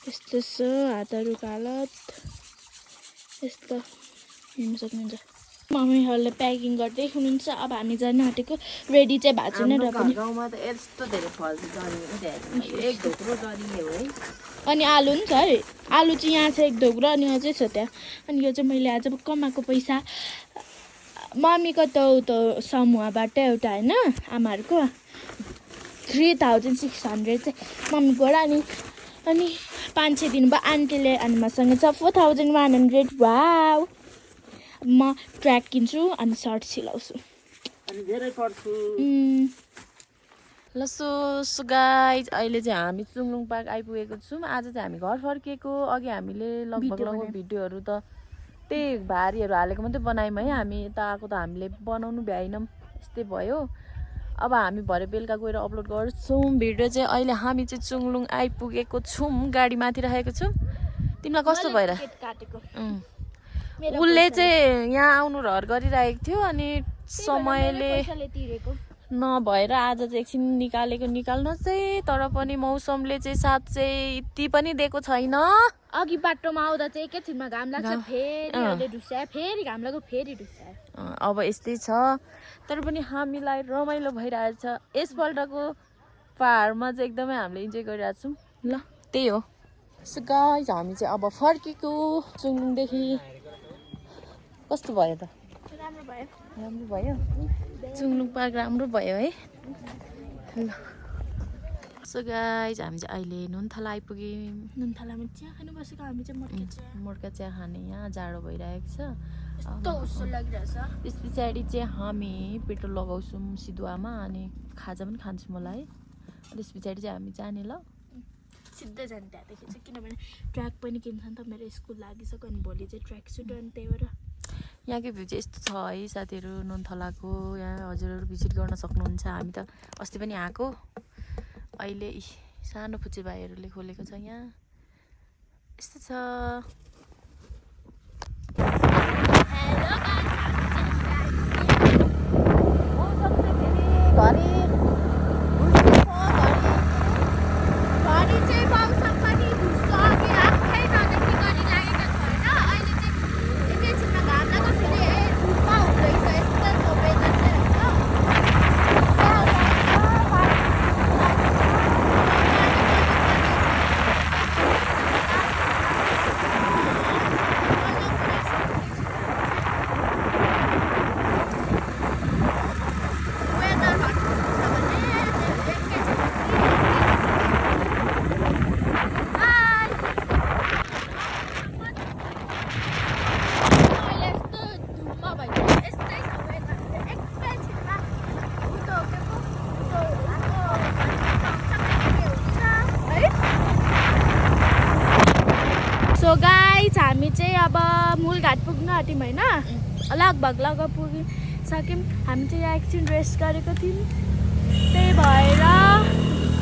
यस्तो छ हातहरूको हालत यस्तो हेर्नु सक्नुहुन्छ मम्मीहरूले प्याकिङ गर्दै हुनुहुन्छ अब हामी जान आँटेको रेडी चाहिँ भएको छैन र पनि गाउँमा त यस्तो धेरै फल्छ एक ढोक्रो जरिए हो है अनि आलु पनि छ है आलु चाहिँ यहाँ छ एक ढोक्रो अनि अझै छ त्यहाँ अनि यो चाहिँ मैले आज कमाएको पैसा मम्मीको त समूहबाट एउटा होइन आमाहरूको 3600 चाहिँ मम्मीबाट अनि 500 दिनुभयो आन्टीले अनि मसँग छ 4100 वाउ म ट्र्याक किन्छु अनि सर्ट सिलाउँछु अनि धेरै पढ्छु ल सो गाइज अहिले चाहिँ हामी चुङलुङ पार्क आइपुगेको छौँ आज चाहिँ हामी घर फर्किएको अघि हामीले लगभग भिडियोहरू त त्यही भारीहरू हालेको मात्रै बनायौँ है हामी त आएको त हामीले बनाउनु भ्याएनौँ यस्तै भयो अब हामी भरे बेलुका गएर अपलोड गर्छौँ भिडियो चाहिँ अहिले हामी चाहिँ चुङलुङ आइपुगेको छौँ गाडी माथि राखेको छौँ तिमीलाई कस्तो भइरहेको उसले चाहिँ यहाँ आउनु रहर गरिरहेको थियो अनि समयले नभएर आज चाहिँ एकछिन निकाल्न चाहिँ तर पनि मौसमले चाहिँ साथ चाहिँ यति पनि दिएको छैन अघि बाटोमा आउँदा चाहिँ एकैछिनमा घाम लाग्छ फेरि ढुस्यायो फेरि घाम लाग्यो फेरि ढुस्यायो अब यस्तै छ तर पनि हामीलाई रमाइलो भइरहेछ यसपल्टको पहाडमा चाहिँ एकदमै हामीले इन्जोय गरिरहेको छौँ ल त्यही हो सो गाइज हामी चाहिँ अब फर्केको चुङलुङदेखि कस्तो भयो त राम्रो भयो चुङलुङ पार्क राम्रो भयो है ल सो गाइज हामी चाहिँ अहिले नुनथला आइपुग्यौँ नुनथलामा चिया खानु बसेको हामी चाहिँ मोर्का चिया खाने यहाँ जाडो भइरहेको छ यस्तो हुस्सो लागिरहेछ त्यस पछाडि चाहिँ हामी पेट्रोल लगाउँछौँ सिधुवामा अनि खाजा पनि खान्छौँ मलाई त्यस पछाडि चाहिँ हामी जाने ल सिधै जाने त्यहाँदेखि चाहिँ किनभने ट्र्याक पनि किन्छ नि त मेरो स्कुल लागिसक्यो अनि भोलि चाहिँ ट्र्याक सुट अनि त्यही भएर यहाँको भ्यू चाहिँ यस्तो छ है साथीहरू नुनथलाको यहाँ हजुरहरू भिजिट गर्न सक्नुहुन्छ हामी त अस्ति पनि आएको अहिले सानो फुच्चे भाइहरूले खोलेको छ यहाँ यस्तो छ सो गाइस हामी चाहिँ अब मूलघाट पुग्न आँट्यौँ होइन लगभग पुगिसक्यौँ हामी चाहिँ यहाँ एकछिन रेस्ट गरेको थियौँ त्यही भएर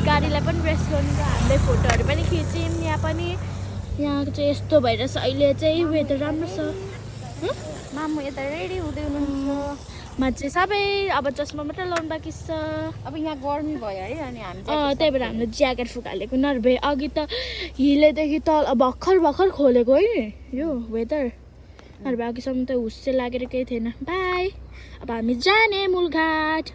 गाडीलाई पनि रेस्ट गर्नु हामीले फोटोहरू पनि खिच्यौँ यहाँ पनि यहाँ चाहिँ यस्तो भइरहेछ अहिले चाहिँ वेदर राम्रो छ मामु यता रेडी हुँदै हुनुहुन्छ मान्छे सबै अब चस्मा मात्रै लाउनु बाँकी छ अब यहाँ गर्मी भयो है अनि हामी त्यही भएर हामीले ज्याकेट फुकालेको नभए अघि त हिलेदेखि तल भर्खर खोलेको है यो वेदर नभए अघिसम्म त हुस्से लागेर केही थिएन बाई अब हामी जाने मूलघाट